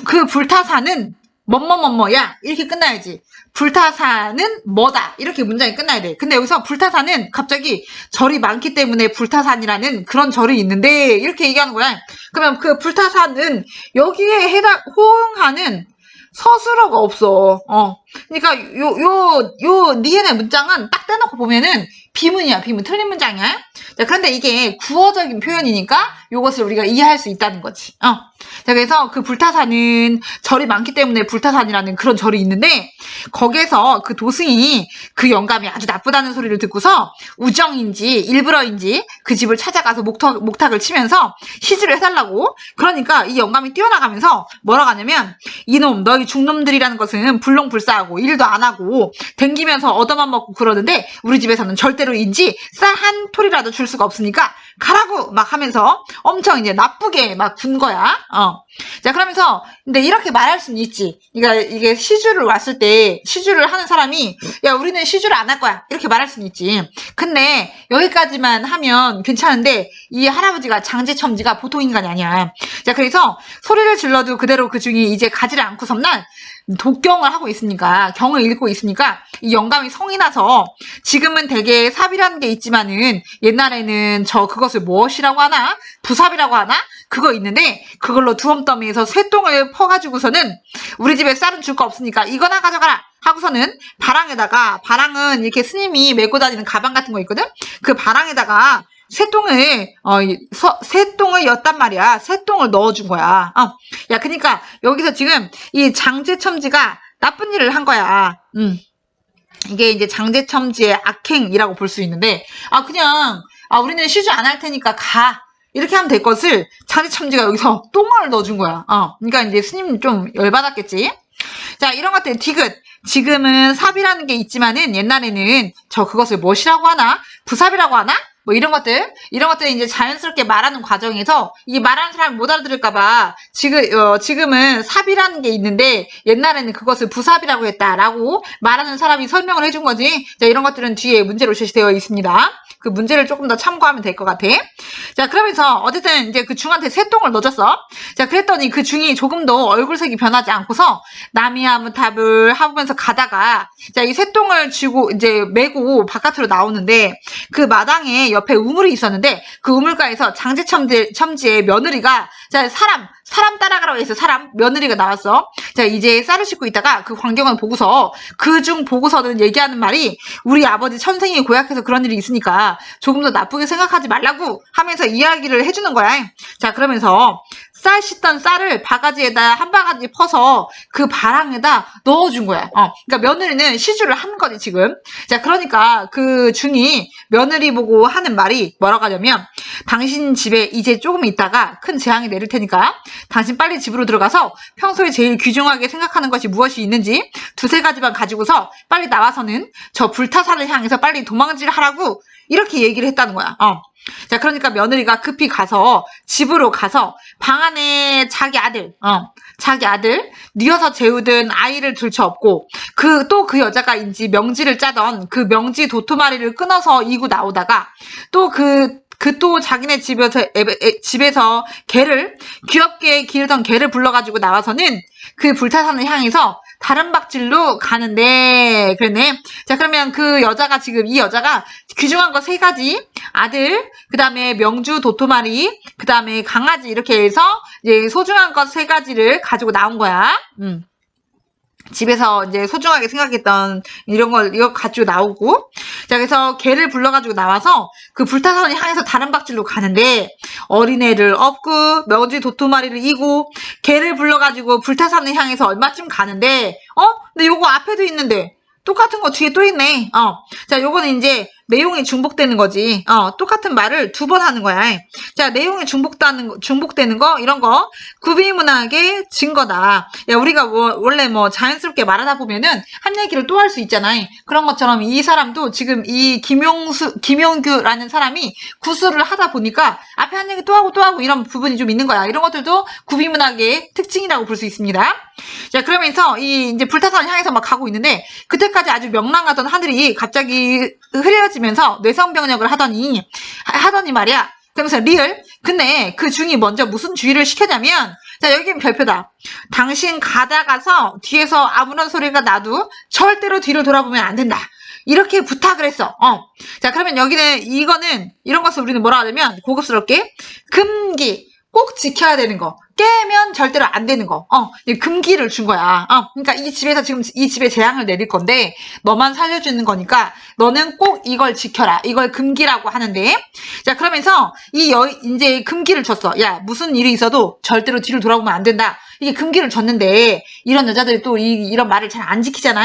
그 불타사는 뭐뭐뭐뭐야 이렇게 끝나야지. 불타사는 뭐다 이렇게 문장이 끝나야 돼. 근데 여기서 불타사는 갑자기 절이 많기 때문에 불타산이라는 그런 절이 있는데 이렇게 얘기하는 거야. 그러면 그 불타사는 여기에 호응하는 서술어가 없어. 그러니까 요 니은의 문장은 딱 떼놓고 보면은 비문이야. 비문. 틀린 문장이야. 자, 그런데 이게 구어적인 표현이니까 요것을 우리가 이해할 수 있다는 거지. 자, 그래서 그 불타산은 절이 많기 때문에 불타산이라는 그런 절이 있는데 거기에서 그 도승이 그 영감이 아주 나쁘다는 소리를 듣고서 우정인지 일부러인지 그 집을 찾아가서 목탁을 치면서 시주를 해달라고. 그러니까 이 영감이 뛰어나가면서 뭐라고 하냐면 이놈 너희 중놈들이라는 것은 불농불사하고 일도 안 하고 댕기면서 얻어만 먹고 그러는데 우리 집에서는 절대로인지 쌀 한 톨이라도 줄 수가 없으니까 가라고 막 하면서 엄청 이제 나쁘게 막 군 거야. 자, 그러면서 근데 이렇게 말할 수는 있지. 그러니까 이게 시주를 왔을 때 시주를 하는 사람이 야 우리는 시주를 안 할 거야 이렇게 말할 수는 있지. 근데 여기까지만 하면 괜찮은데 이 할아버지가 장제첨지가 보통 인간이 아니야. 자, 그래서 소리를 질러도 그대로 그 중이 이제 가지를 않고서는 독경을 하고 있으니까 경을 읽고 있으니까 이 영감이 성이 나서 지금은 되게 삽이라는 게 있지만은 옛날에는 그것을 무엇이라고 하나 부삽이라고 하나 그거 있는데 그걸로 두엄더미에서 쇠똥을 퍼가지고서는 우리 집에 쌀은 줄 거 없으니까 이거나 가져가라 하고서는 바랑은 이렇게 스님이 메고 다니는 가방 같은 거 있거든. 그 바랑에다가 새똥을 였단 말이야. 새똥을 넣어준 거야. 야, 그러니까 여기서 지금 이 장제첨지가 나쁜 일을 한 거야. 이게 이제 장제첨지의 악행이라고 볼 수 있는데, 우리는 시주 안 할 테니까 가. 이렇게 하면 될 것을 장제첨지가 여기서 똥을 넣어준 거야. 그러니까 이제 스님 좀 열받았겠지. 자, 이런 것들 디귿. 지금은 삽이라는 게 있지만은 옛날에는 그것을 무엇이라고 하나? 부삽이라고 하나? 뭐 이런 것들 이제 자연스럽게 말하는 과정에서 이 말하는 사람이 못 알아들을까봐 지금은 삽이라는 게 있는데 옛날에는 그것을 부삽이라고 했다라고 말하는 사람이 설명을 해준 거지. 자, 이런 것들은 뒤에 문제로 제시되어 있습니다. 그 문제를 조금 더 참고하면 될 것 같아. 자, 그러면서 어쨌든 이제 그 중한테 새똥을 넣어줬어. 자, 그랬더니 그 중이 조금도 얼굴색이 변하지 않고서 나미아무탑을 하면서 가다가 자, 이 새똥을 쥐고 이제 메고 바깥으로 나오는데 그 마당에 옆에 우물이 있었는데 그 우물가에서 장제첨지의 며느리가 자, 사람 따라가라고 해서 며느리가 나왔어. 자, 이제 쌀을 씻고 있다가 그 광경을 보고서 그중 보고서는 얘기하는 말이 우리 아버지 천생이 고약해서 그런 일이 있으니까 조금 더 나쁘게 생각하지 말라고 하면서 이야기를 해주는 거야. 자, 그러면서 쌀 씻던 쌀을 바가지에다 한 바가지 퍼서 그 바랑에다 넣어준 거야. 그러니까 며느리는 시주를 한 거지 지금. 자, 그러니까 그 중이 며느리 보고 하는 말이 뭐라고 하냐면 당신 집에 이제 조금 있다가 큰 재앙이 내릴 테니까 당신 빨리 집으로 들어가서 평소에 제일 귀중하게 생각하는 것이 무엇이 있는지 두세 가지만 가지고서 빨리 나와서는 저 불타산을 향해서 빨리 도망질 하라고 이렇게 얘기를 했다는 거야. 자, 그러니까 며느리가 급히 가서 집으로 가서 방 안에 자기 아들 뉘어서 재우던 아이를 들쳐업고 또 그 여자가 인지 명지를 짜던 그 명지 도토마리를 끊어서 이고 나오다가 또 자기네 집에서 개를 귀엽게 기르던 개를 불러가지고 나와서는 그 불타산을 향해서 다른 박질로 가는데 그랬네. 자, 그러면 이 여자가 귀중한 거 3가지 아들, 그 다음에 명주 도토마리, 그 다음에 강아지 이렇게 해서 이제 소중한 것 3가지를 가지고 나온 거야. 집에서 이제 소중하게 생각했던 이거 가지고 나오고. 자, 그래서 개를 불러가지고 나와서 그 불타산을 향해서 다른 박질로 가는데 어린애를 업고 명지 도토마리를 이고 개를 불러가지고 불타산을 향해서 얼마쯤 가는데 근데 요거 앞에도 있는데 똑같은 거 뒤에 또 있네. 자, 요거는 이제 내용이 중복되는 거지. 똑같은 말을 2번 하는 거야. 자, 내용이 중복되는 거, 이런 거, 구비문학의 증거다. 야, 우리가 원래 자연스럽게 말하다 보면은 한 얘기를 또 할 수 있잖아. 그런 것처럼 이 사람도 지금 이 김용규라는 사람이 구술을 하다 보니까 앞에 한 얘기 또 하고 이런 부분이 좀 있는 거야. 이런 것들도 구비문학의 특징이라고 볼 수 있습니다. 자, 그러면서 이제 불타산을 향해서 막 가고 있는데 그때까지 아주 명랑하던 하늘이 갑자기 흐려지면서 뇌성병력을 하더니 말이야. 그러면서 리을. 근데 그 중이 먼저 무슨 주의를 시켰냐면, 자, 여기는 별표다. 당신 가다가서 뒤에서 아무런 소리가 나도 절대로 뒤를 돌아보면 안 된다. 이렇게 부탁을 했어. 자, 그러면 여기는 이런 것을 우리는 뭐라 하냐면 고급스럽게 금기. 꼭 지켜야 되는 거. 깨면 절대로 안 되는 거. 금기를 준 거야. 그러니까 이 집에서 지금 이 집에 재앙을 내릴 건데 너만 살려주는 거니까 너는 꼭 이걸 지켜라. 이걸 금기라고 하는데, 자, 그러면서 이제 금기를 줬어. 야, 무슨 일이 있어도 절대로 뒤를 돌아보면 안 된다. 이게 금기를 줬는데 이런 여자들이 또 이런 말을 잘 안 지키잖아.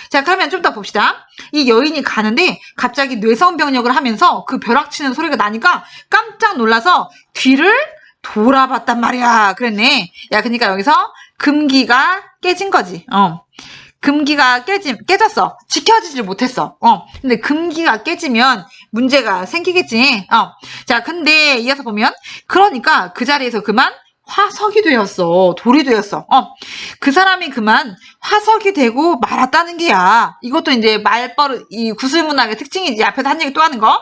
자, 그러면 좀 더 봅시다. 이 여인이 가는데 갑자기 뇌성병력을 하면서 그 벼락치는 소리가 나니까 깜짝 놀라서 뒤를 돌아봤단 말이야. 그랬네. 야, 그러니까 여기서 금기가 깨진 거지. 금기가 깨졌어. 지켜지질 못했어. 근데 금기가 깨지면 문제가 생기겠지. 자, 근데 이어서 보면, 그러니까 그 자리에서 그만 화석이 되었어. 돌이 되었어. 그 사람이 그만 화석이 되고 말았다는 게야. 이것도 이제 말버릇, 이 구술문학의 특징이지. 앞에서 한 얘기 또 하는 거.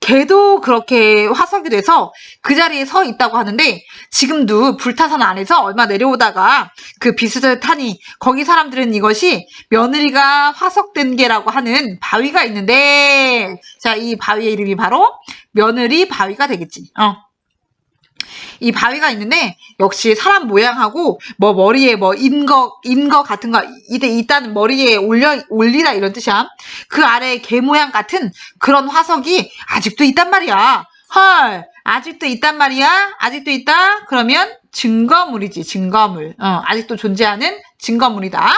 걔도 그렇게 화석이 돼서 그 자리에 서 있다고 하는데, 지금도 불타산 안에서 얼마 내려오다가 그 비스를 타니 거기 사람들은 이것이 며느리가 화석된 게라고 하는 바위가 있는데, 자, 이 바위의 이름이 바로 며느리 바위가 되겠지. 이 바위가 있는데 역시 사람 모양하고 뭐 머리에 뭐 인거 같은 거 있다는, 머리에 올리다 이런 뜻이야. 그 아래에 개 모양 같은 그런 화석이 아직도 있단 말이야. 헐, 아직도 있단 말이야. 아직도 있다? 그러면 증거물이지, 증거물. 아직도 존재하는 증거물이다.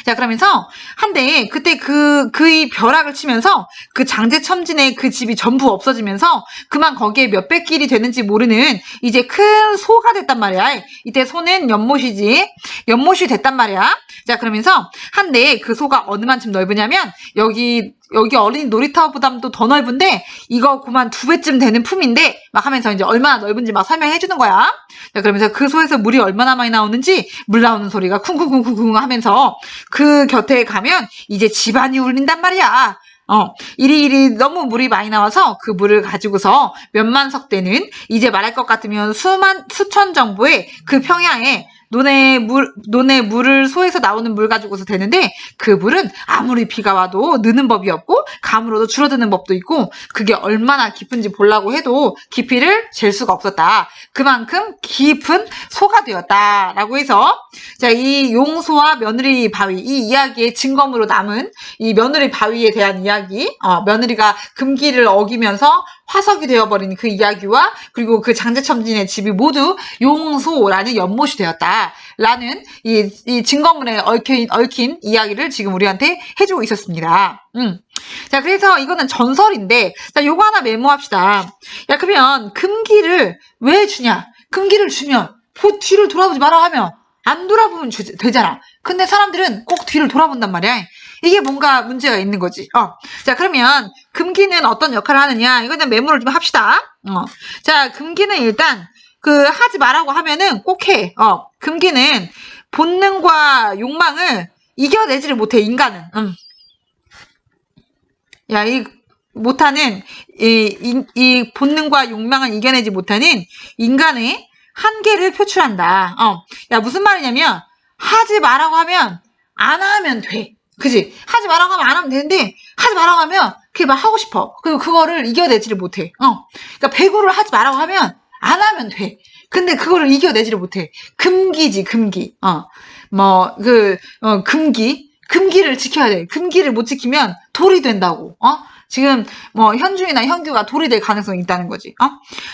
자, 그러면서 한데 그때 그의 벼락을 치면서 그 장제첨진의 그 집이 전부 없어지면서 그만 거기에 몇백 길이 되는지 모르는 이제 큰 소가 됐단 말이야. 이때 소는 연못이지. 연못이 됐단 말이야. 자, 그러면서 한데 그 소가 어느 만큼 넓으냐면 여기 어린이 놀이터보다도 더 넓은데 이거 그만 2배쯤 되는 품인데 막 하면서 이제 얼마나 넓은지 막 설명해 주는 거야. 자, 그러면서 그 소에서 물이 얼마나 많이 나오는지, 물 나오는 소리가 쿵쿵쿵쿵쿵 하면서 그 곁에 가면 이제 집안이 울린단 말이야. 이리 너무 물이 많이 나와서 그 물을 가지고서 몇만 석 되는, 이제 말할 것 같으면 수천 정도의 그 평야에 논에 물을 소에서 나오는 물 가지고서 되는데, 그 물은 아무리 비가 와도 느는 법이 없고 감으로도 줄어드는 법도 있고, 그게 얼마나 깊은지 보려고 해도 깊이를 잴 수가 없었다. 그만큼 깊은 소가 되었다라고 해서, 자, 이 용소와 며느리 바위, 이 이야기의 증거물로 남은 이 며느리 바위에 대한 이야기, 며느리가 금기를 어기면서 화석이 되어버린 그 이야기와, 그리고 그 장제첨진의 집이 모두 용소라는 연못이 되었다라는 이 증거물에 얽힌 이야기를 지금 우리한테 해주고 있었습니다. 자, 그래서 이거는 전설인데, 자, 요거 하나 메모합시다. 야, 그러면 금기를 왜 주냐? 금기를 주면 뒤를 돌아보지 마라 하면 안 돌아보면 되잖아. 근데 사람들은 꼭 뒤를 돌아본단 말이야. 이게 뭔가 문제가 있는 거지. 자, 그러면 금기는 어떤 역할을 하느냐? 이거는 메모를 좀 합시다. 자, 금기는 일단 하지 말라고 하면은 꼭 해. 금기는 본능과 욕망을 이겨내지를 못해, 인간은. 야, 못하는 이 본능과 욕망을 이겨내지 못하는 인간의 한계를 표출한다. 야, 무슨 말이냐면, 하지 말라고 하면 안 하면 돼. 그지? 하지 말라고 하면 안 하면 되는데, 하지 말라고 하면 그게 막 하고 싶어. 그리고 그거를 이겨내지를 못해. 그러니까 배구를 하지 말라고 하면 안 하면 돼. 근데 그거를 이겨내지를 못해. 금기지, 금기. 금기를 지켜야 돼. 금기를 못 지키면 돌이 된다고. 지금 현중이나 현규가 돌이 될 가능성이 있다는 거지.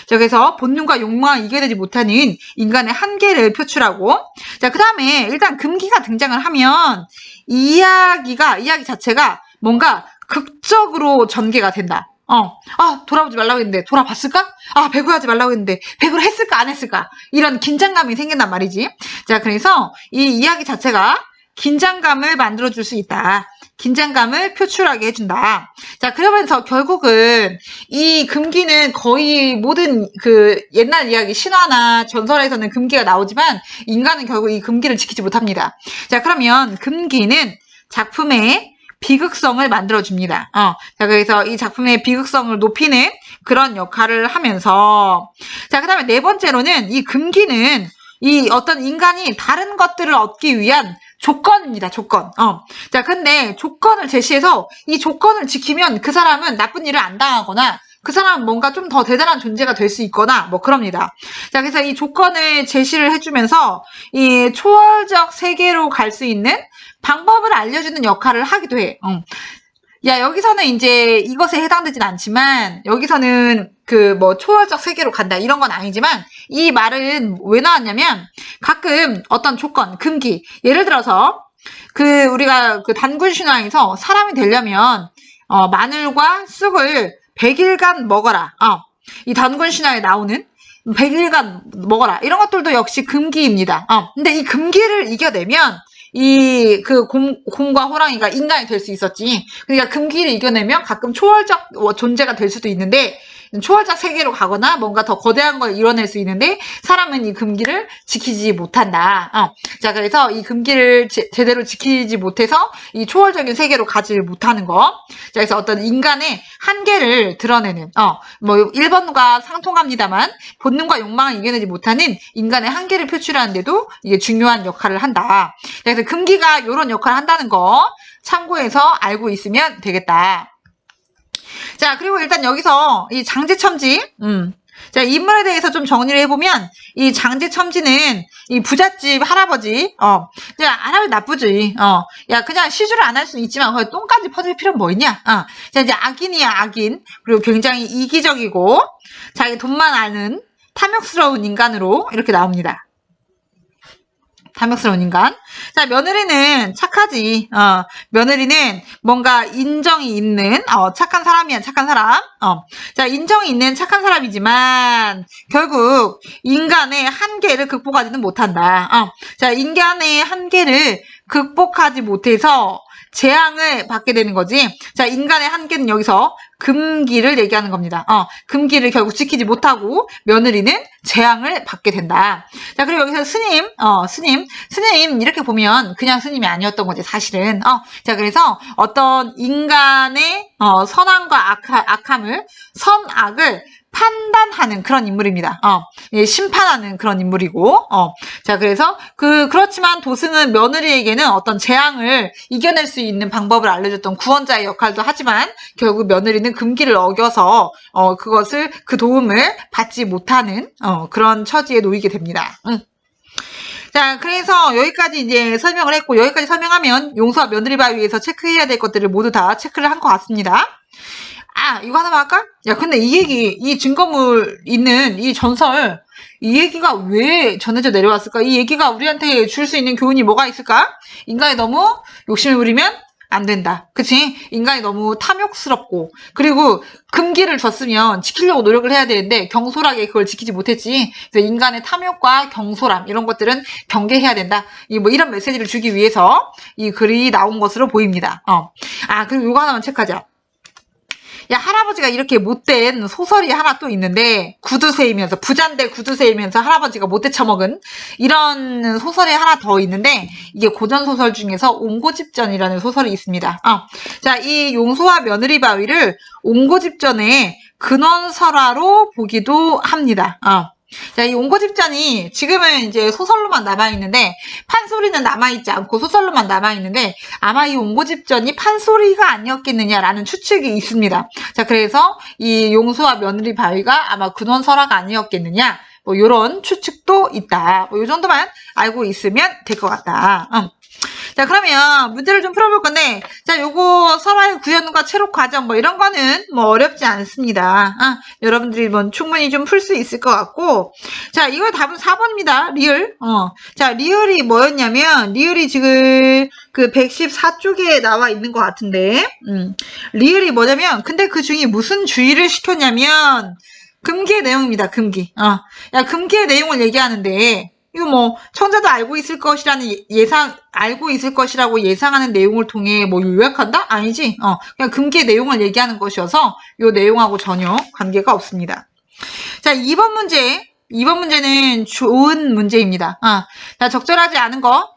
자, 그래서 본능과 욕망을 이겨내지 못하는 인간의 한계를 표출하고, 자, 그 다음에 일단 금기가 등장을 하면 이야기 자체가 뭔가 극적으로 전개가 된다. 돌아보지 말라고 했는데 돌아봤을까? 배구하지 말라고 했는데 배구를 했을까 안 했을까? 이런 긴장감이 생긴단 말이지. 자, 그래서 이 이야기 자체가 긴장감을 만들어줄 수 있다. 긴장감을 표출하게 해준다. 자, 그러면서 결국은 이 금기는 거의 모든 옛날 이야기, 신화나 전설에서는 금기가 나오지만 인간은 결국 이 금기를 지키지 못합니다. 자, 그러면 금기는 작품의 비극성을 만들어줍니다. 자, 그래서 이 작품의 비극성을 높이는 그런 역할을 하면서 자, 그다음에 네 번째로는 이 금기는 이 어떤 인간이 다른 것들을 얻기 위한 조건입니다. 조건. 자, 근데 조건을 제시해서 이 조건을 지키면 그 사람은 나쁜 일을 안 당하거나 그 사람은 뭔가 좀 더 대단한 존재가 될 수 있거나 뭐 그럽니다. 자, 그래서 이 조건을 제시를 해주면서 이 초월적 세계로 갈 수 있는 방법을 알려주는 역할을 하기도 해. 야, 여기서는 이제 이것에 해당되진 않지만 여기서는 그 뭐 초월적 세계로 간다 이런 건 아니지만 이 말은 왜 나왔냐면 가끔 어떤 조건, 금기, 예를 들어서 그 우리가 그 단군 신화에서 사람이 되려면 마늘과 쑥을 100일간 먹어라. 이 단군 신화에 나오는 100일간 먹어라. 이런 것들도 역시 금기입니다. 근데 이 금기를 이겨내면 이 그 곰과 호랑이가 인간이 될 수 있었지. 그러니까 금기를 이겨내면 가끔 초월적 존재가 될 수도 있는데 초월적 세계로 가거나 뭔가 더 거대한 걸 이뤄낼 수 있는데 사람은 이 금기를 지키지 못한다. 자, 그래서 이 금기를 제대로 지키지 못해서 이 초월적인 세계로 가지 못하는 거. 자, 그래서 어떤 인간의 한계를 드러내는 뭐 1번과 상통합니다만 본능과 욕망을 이겨내지 못하는 인간의 한계를 표출하는데도 이게 중요한 역할을 한다. 그래서 금기가 이런 역할을 한다는 거 참고해서 알고 있으면 되겠다. 자, 그리고 일단 여기서 이 장제첨지, 자, 인물에 대해서 좀 정리를 해보면, 이 장제첨지는 이 부잣집 할아버지, 야, 할아버지 나쁘지, 야, 그냥 시주를 안 할 수는 있지만, 거기 똥까지 퍼질 필요는 뭐 있냐, 자, 이제 악인이야, 악인. 그리고 굉장히 이기적이고, 자기 돈만 아는 탐욕스러운 인간으로 이렇게 나옵니다. 탐욕스러운 인간. 자, 며느리는 착하지. 며느리는 뭔가 인정이 있는, 착한 사람이야, 착한 사람. 자, 인정이 있는 착한 사람이지만, 결국, 인간의 한계를 극복하지는 못한다. 자, 인간의 한계를 극복하지 못해서, 재앙을 받게 되는 거지. 자, 인간의 한계는 여기서 금기를 얘기하는 겁니다. 금기를 결국 지키지 못하고 며느리는 재앙을 받게 된다. 자, 그리고 여기서 스님 이렇게 보면 그냥 스님이 아니었던 거지, 사실은. 자, 그래서 어떤 인간의 선함과 악함을, 선악을 판단하는 그런 인물입니다. 예, 심판하는 그런 인물이고, 자, 그래서 그렇지만 도승은 며느리에게는 어떤 재앙을 이겨낼 수 있는 방법을 알려줬던 구원자의 역할도 하지만 결국 며느리는 금기를 어겨서 그 도움을 받지 못하는 그런 처지에 놓이게 됩니다. 자, 그래서 여기까지 이제 설명을 했고, 여기까지 설명하면 용서와 며느리 바위에서 체크해야 될 것들을 모두 다 체크를 한 것 같습니다. 이거 하나만 할까? 야, 근데 이 증거물 있는 이 전설, 이 얘기가 왜 전해져 내려왔을까? 이 얘기가 우리한테 줄 수 있는 교훈이 뭐가 있을까? 인간이 너무 욕심을 부리면 안 된다. 그치? 인간이 너무 탐욕스럽고, 그리고 금기를 줬으면 지키려고 노력을 해야 되는데, 경솔하게 그걸 지키지 못했지. 그래서 인간의 탐욕과 경솔함, 이런 것들은 경계해야 된다. 이런 메시지를 주기 위해서 이 글이 나온 것으로 보입니다. 그리고 이거 하나만 체크하자. 야, 할아버지가 이렇게 못된 소설이 하나 또 있는데, 구두쇠이면서, 부잔데 구두쇠이면서 할아버지가 못돼 처먹은 이런 소설이 하나 더 있는데, 이게 고전소설 중에서 옹고집전이라는 소설이 있습니다. 자, 이 용소와 며느리 바위를 옹고집전의 근원설화로 보기도 합니다. 자, 이 옹고집전이 지금은 이제 소설로만 남아있는데 판소리는 남아있지 않고 소설로만 남아있는데 아마 이 옹고집전이 판소리가 아니었겠느냐라는 추측이 있습니다. 자, 그래서 이 용소와 며느리 바위가 아마 근원설화가 아니었겠느냐 뭐 요런 추측도 있다. 요 정도만 알고 있으면 될 것 같다. 자, 그러면 문제를 좀 풀어볼 건데, 자, 요거 설화의 구현과 체록 과정 뭐 이런 거는 뭐 어렵지 않습니다. 여러분들이 뭐 충분히 좀 풀 수 있을 것 같고, 자, 이거 답은 4번입니다. 리을. 자, 리을이 뭐였냐면, 리을이 지금 그 114쪽에 나와 있는 것 같은데, 리을이 뭐냐면, 근데 그 중에 무슨 주의를 시켰냐면, 금기의 내용입니다. 금기. 야, 금기의 내용을 얘기하는데, 이거 뭐 청자도 알고 있을 것이라는 알고 있을 것이라고 예상하는 내용을 통해 뭐 요약한다? 아니지. 그냥 금기의 내용을 얘기하는 것이어서 요 내용하고 전혀 관계가 없습니다. 자, 2번 문제. 2번 문제는 좋은 문제입니다. 자, 적절하지 않은 거.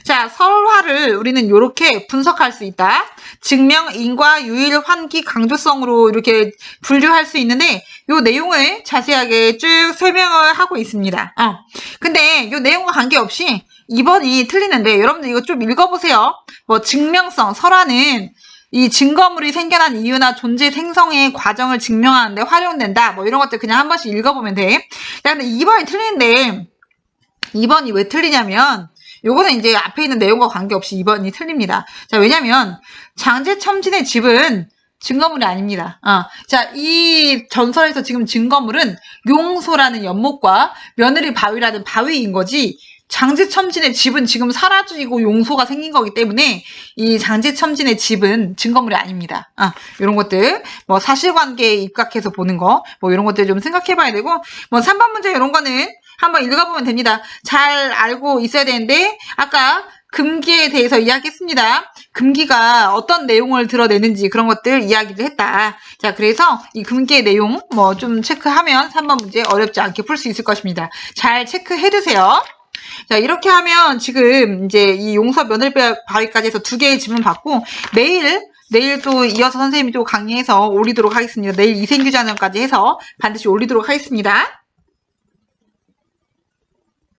자, 설화를 우리는 이렇게 분석할 수 있다. 증명, 인과, 유일, 환기, 강조성으로 이렇게 분류할 수 있는데 요 내용을 자세하게 쭉 설명을 하고 있습니다. 근데 요 내용과 관계없이 2번이 틀리는데 여러분들 이거 좀 읽어보세요. 뭐 증명성, 설화는 이 증거물이 생겨난 이유나 존재 생성의 과정을 증명하는데 활용된다. 뭐 이런 것들 그냥 한 번씩 읽어보면 돼. 자, 근데 2번이 틀리는데 2번이 왜 틀리냐면 요거는 이제 앞에 있는 내용과 관계없이 2번이 틀립니다. 자, 왜냐면 장제첨진의 집은 증거물이 아닙니다. 자, 이 전설에서 지금 증거물은 용소라는 연못과 며느리 바위라는 바위인 거지 장제첨진의 집은 지금 사라지고 용소가 생긴 거기 때문에 이 장제첨진의 집은 증거물이 아닙니다. 이런 것들 뭐 사실관계에 입각해서 보는 거 뭐 이런 것들 좀 생각해 봐야 되고 뭐 3번 문제 이런 거는 한번 읽어보면 됩니다. 잘 알고 있어야 되는데 아까 금기에 대해서 이야기했습니다. 금기가 어떤 내용을 드러내는지 그런 것들 이야기를 했다. 자, 그래서 이 금기의 내용 뭐 좀 체크하면 3번 문제 어렵지 않게 풀 수 있을 것입니다. 잘 체크해 두세요. 자, 이렇게 하면 지금 이제 이 용서 며느리 바위까지 해서 2개의 질문 받고 내일 또 이어서 선생님이 또 강의해서 올리도록 하겠습니다. 내일 이생규자전까지 해서 반드시 올리도록 하겠습니다.